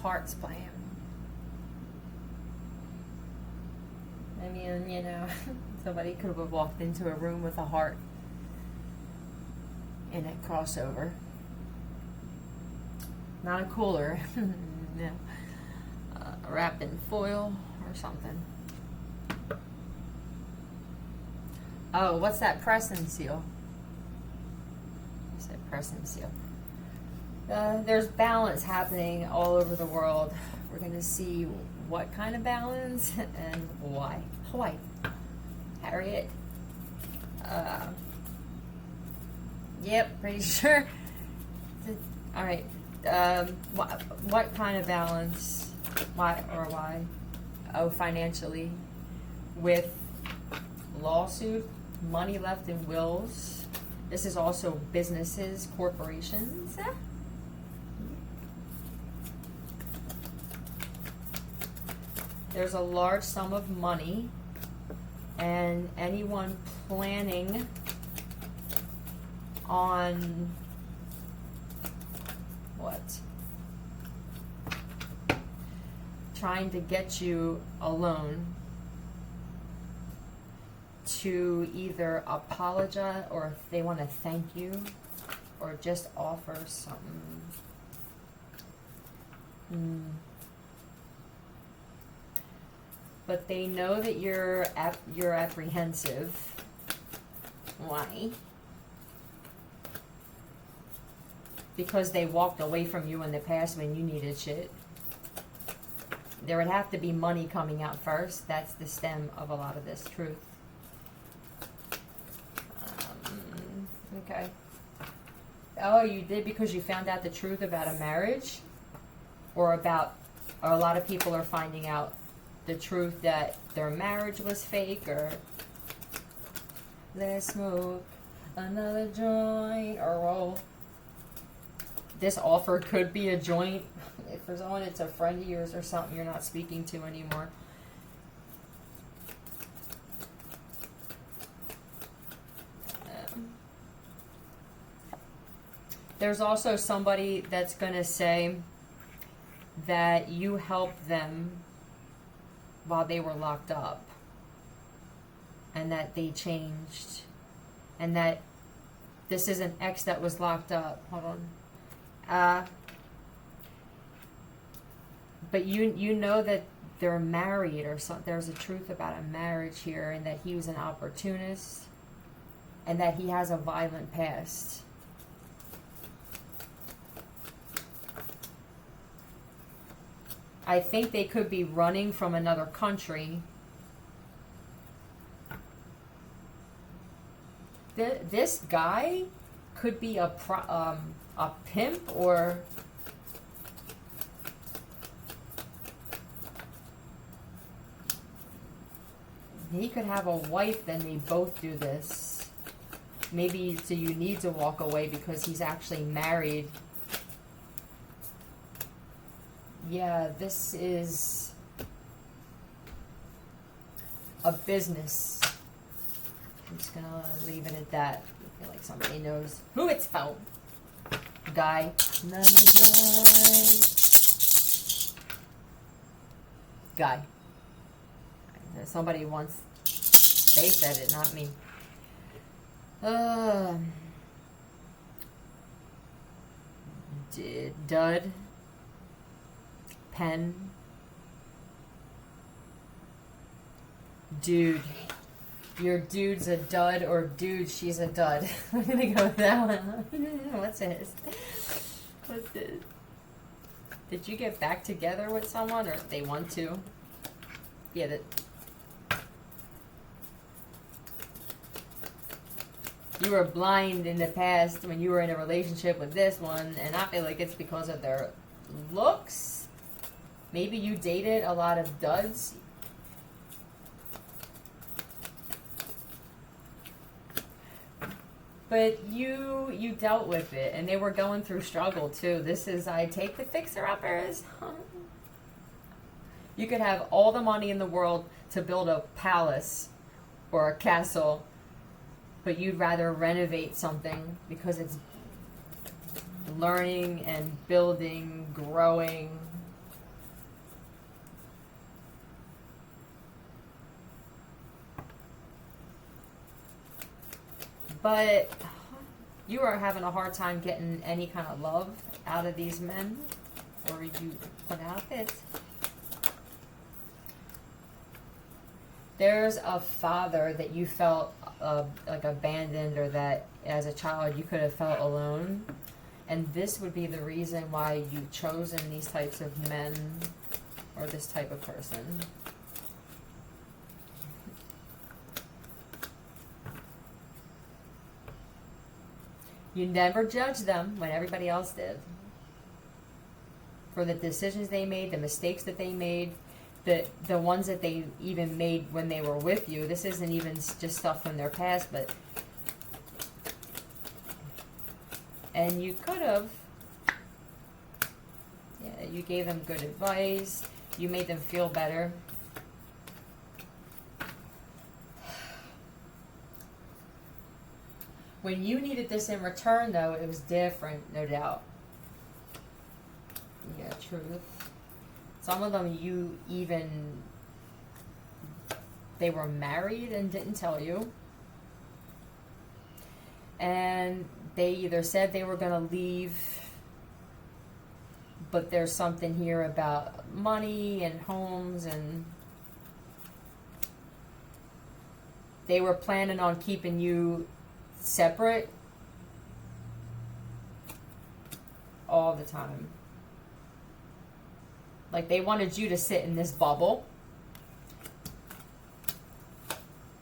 heart's playing. I mean, you know, somebody could have walked into a room with a heart in it, crossover. Not a cooler. No. Wrapped in foil or something. Oh, what's that press and seal? I said press and seal. There's balance happening all over the world. We're going to see what kind of balance and why. Hawaii. Harriet. Yep, pretty sure. All right. What kind of balance? Why or why? Oh, financially. With lawsuit, money left in wills. This is also businesses, corporations. There's a large sum of money, and anyone planning on what? Trying to get you a loan to either apologize, or if they want to thank you, or just offer something. But they know that you're apprehensive. Why? Because they walked away from you in the past when you needed shit. There would have to be money coming out first. That's the stem of a lot of this truth. Okay. Oh, you did because you found out the truth about a marriage? Or a lot of people are finding out the truth that their marriage was fake, or let's smoke another joint or roll. This offer could be a joint. If for someone it's a friend of yours or something you're not speaking to anymore. There's also somebody that's going to say that you helped them while they were locked up, and that they changed, and that this is an ex that was locked up. Hold on. But you know that they're married or something. There's a truth about a marriage here, and that he was an opportunist, and that he has a violent past. I think they could be running from another country. This guy could be a pimp, or he could have a wife, and they both do this. Maybe so you need to walk away because he's actually married. Yeah, this is a business. I'm just gonna leave it at that. I feel like somebody knows who it's for. Guy. Guy. Somebody once, they said it, not me. Dud. Pen. Dude. Your dude's a dud, or dude, she's a dud. I'm gonna go with that one. What's this? What's this? Did you get back together with someone, or they want to? Yeah, that. You were blind in the past when you were in a relationship with this one, and I feel like it's because of their looks. Maybe you dated a lot of duds. But you dealt with it, and they were going through struggle too. This is, I take the fixer-uppers. You could have all the money in the world to build a palace or a castle, but you'd rather renovate something because it's learning and building, growing. But you are having a hard time getting any kind of love out of these men, or you put out this. There's a father that you felt like abandoned, or that as a child you could have felt alone. And this would be the reason why you've chosen these types of men, or this type of person. You never judge them when everybody else did. For the decisions they made, the mistakes that they made, the ones that they even made when they were with you. This isn't even just stuff from their past, but... And you could have... Yeah, you gave them good advice. You made them feel better. When you needed this in return, though, it was different, no doubt. Yeah, truth. Some of them they were married and didn't tell you. And they either said they were going to leave, but there's something here about money and homes, and they were planning on keeping you separate all the time. Like, they wanted you to sit in this bubble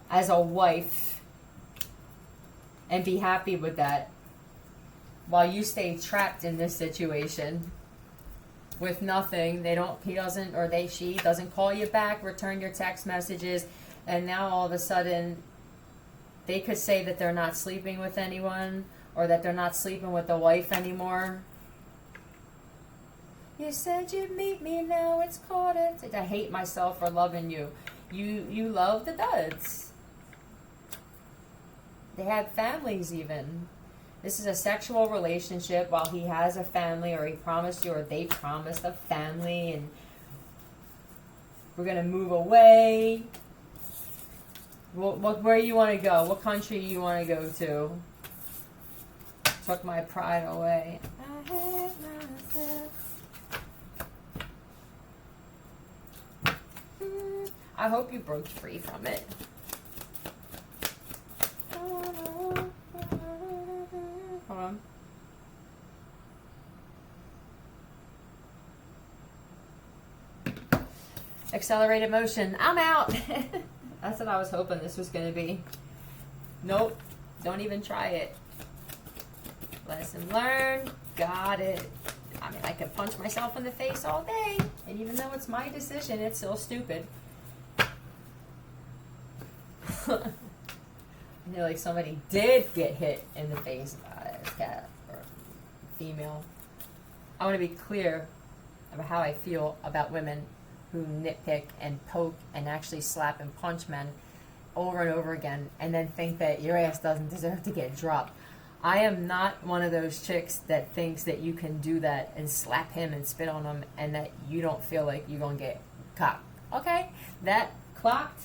as a wife and be happy with that, while you stay trapped in this situation with nothing. She doesn't call you back, return your text messages, and now all of a sudden they could say that they're not sleeping with anyone, or that they're not sleeping with the wife anymore. You said you'd meet me, now it's quarter. I hate myself for loving you. You love the duds. They had families even. This is a sexual relationship while he has a family, or he promised you, or they promised a family, and we're going to move away. Where you want to go? What country you want to go to? Took my pride away. I hate myself. I hope you broke free from it. Hold on. Accelerated motion. I'm out. That's what I was hoping this was going to be. Nope. Don't even try it. Lesson learned. Got it. I mean, I could punch myself in the face all day. And even though it's my decision, it's still stupid. I feel like somebody did get hit in the face by a cat or female. I want to be clear about how I feel about women who nitpick and poke and actually slap and punch men over and over again, and then think that your ass doesn't deserve to get dropped. I am not one of those chicks that thinks that you can do that and slap him and spit on him and that you don't feel like you're going to get cocked. Okay? That clocked.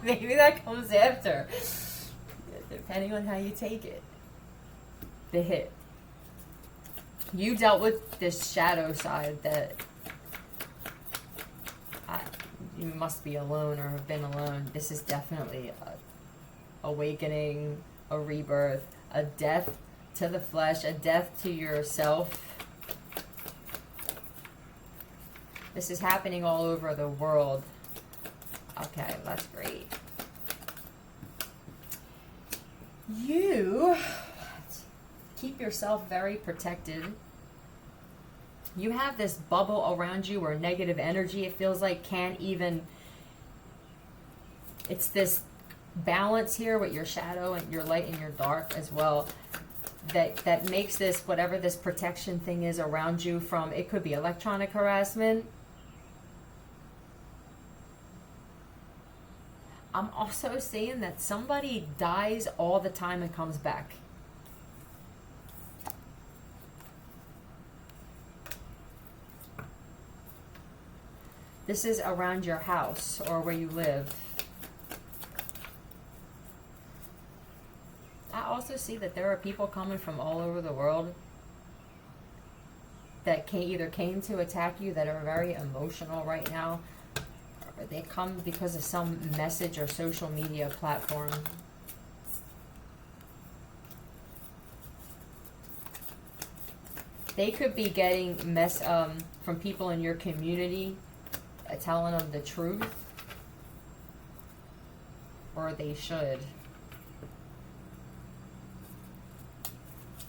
Maybe that comes after. Depending on how you take it. The hit. You dealt with this shadow side that you must be alone or have been alone. This is definitely a awakening, a rebirth, a death to the flesh, a death to yourself. This is happening all over the world. Okay, that's great. You keep yourself very protected. You have this bubble around you where negative energy, it feels like, can't even... It's this balance here with your shadow and your light and your dark as well. That makes this, whatever this protection thing is around you from... It could be electronic harassment. I'm also seeing that somebody dies all the time and comes back. This is around your house or where you live. also see that there are people coming from all over the world that either came to attack you, that are very emotional right now, or they come because of some message or social media platform. They could be getting from people in your community telling them the truth, or they should.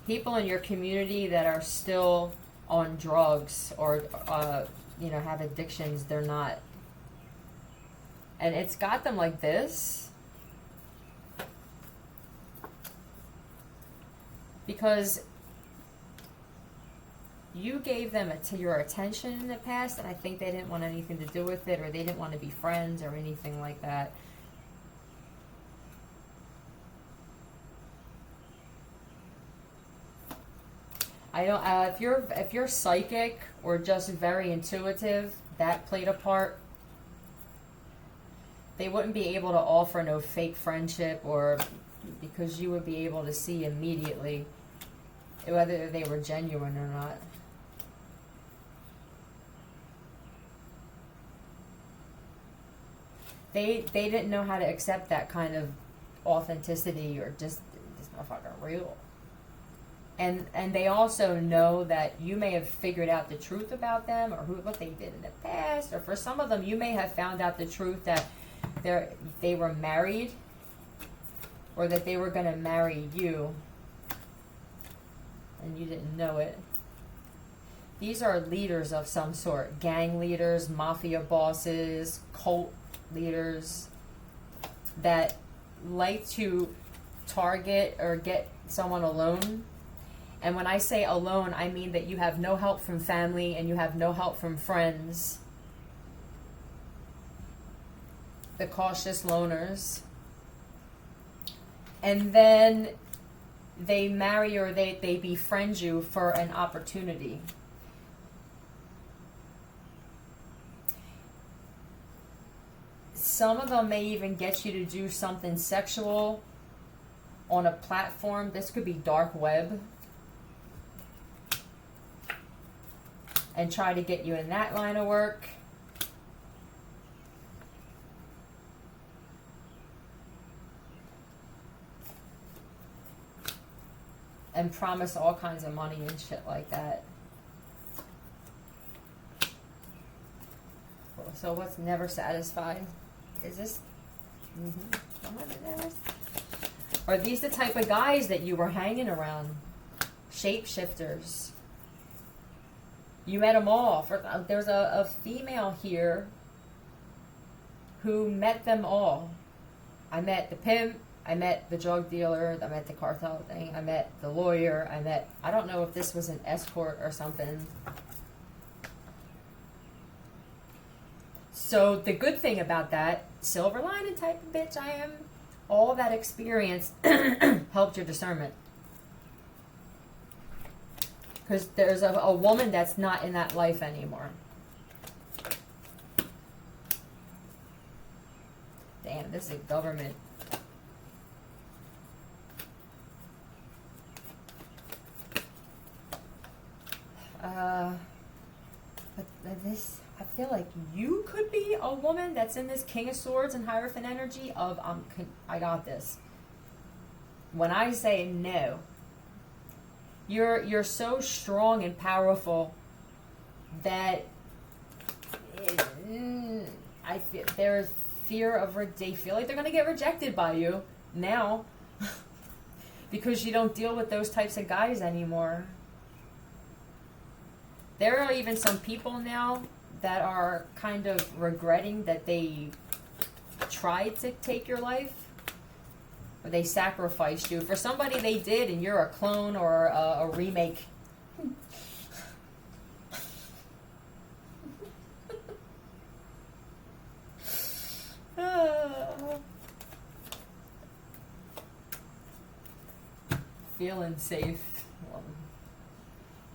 People in your community that are still on drugs or have addictions, they're not. And it's got them like this because you gave them your attention in the past, and I think they didn't want anything to do with it, or they didn't want to be friends or anything like that. I don't. If you're psychic or just very intuitive, that played a part. They wouldn't be able to offer no fake friendship, or because you would be able to see immediately whether they were genuine or not. They didn't know how to accept that kind of authenticity, or just this motherfucker real. And they also know that you may have figured out the truth about them, or what they did in the past, or for some of them you may have found out the truth that they were married, or that they were going to marry you, and you didn't know it. These are leaders of some sort, gang leaders, mafia bosses, cult leaders that like to target or get someone alone. And when I say alone, I mean that you have no help from family and you have no help from friends. The cautious loners. And then they marry, or they befriend you for an opportunity. Some of them may even get you to do something sexual on a platform. This could be dark web. And try to get you in that line of work. And promise all kinds of money and shit like that. So what's never satisfied? Is this? Are these the type of guys that you were hanging around? Shapeshifters. You met them all. There's a female here who met them all. I met the pimp. I met the drug dealer. I met the cartel thing. I met the lawyer. I don't know if this was an escort or something. So the good thing about that, silver lining type of bitch I am, all that experience helped your discernment. Because there's a woman that's not in that life anymore. Damn, this is a government. But this, I feel like you could be a woman that's in this King of Swords and Hierophant energy of, I got this. When I say no, you're so strong and powerful that I feel there's fear of they feel like they're going to get rejected by you now because you don't deal with those types of guys anymore. There are even some people now that are kind of regretting that they tried to take your life, or they sacrificed you for somebody they did, and you're a clone or a remake. Feeling safe.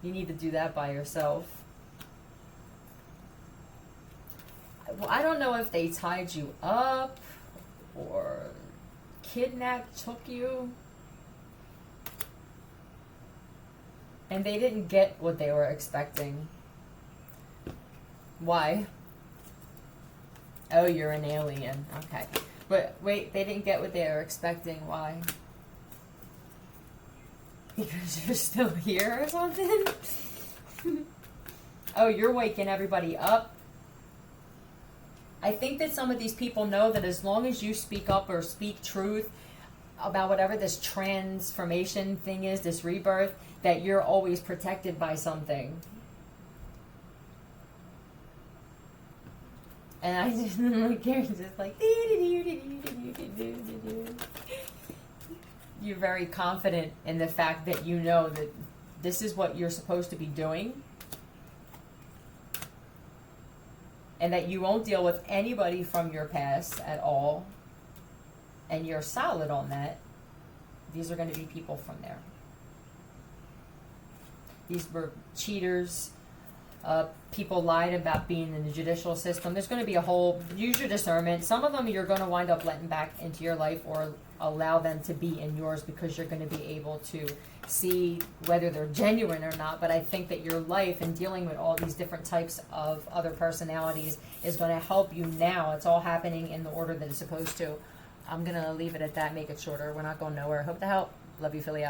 You need to do that by yourself. Well, I don't know if they tied you up or kidnapped, took you. And they didn't get what they were expecting. Why? Oh, you're an alien. Okay. But wait, they didn't get what they were expecting. Why? Because you're still here or something? Oh, you're waking everybody up. I think that some of these people know that as long as you speak up or speak truth about whatever this transformation thing is, this rebirth, that you're always protected by something. And I just look here, just like, you're very confident in the fact that you know that this is what you're supposed to be doing. And that you won't deal with anybody from your past at all. And you're solid on that. These are going to be people from there. These were cheaters. People lied about being in the judicial system. There's going to be a whole, use your discernment. Some of them you're going to wind up letting back into your life or allow them to be in yours because you're going to be able to see whether they're genuine or not. But I think that your life and dealing with all these different types of other personalities is going to help you now. It's all happening in the order that it's supposed to. I'm going to leave it at that, make it shorter. We're not going nowhere. Hope to help. Love you, Philly out.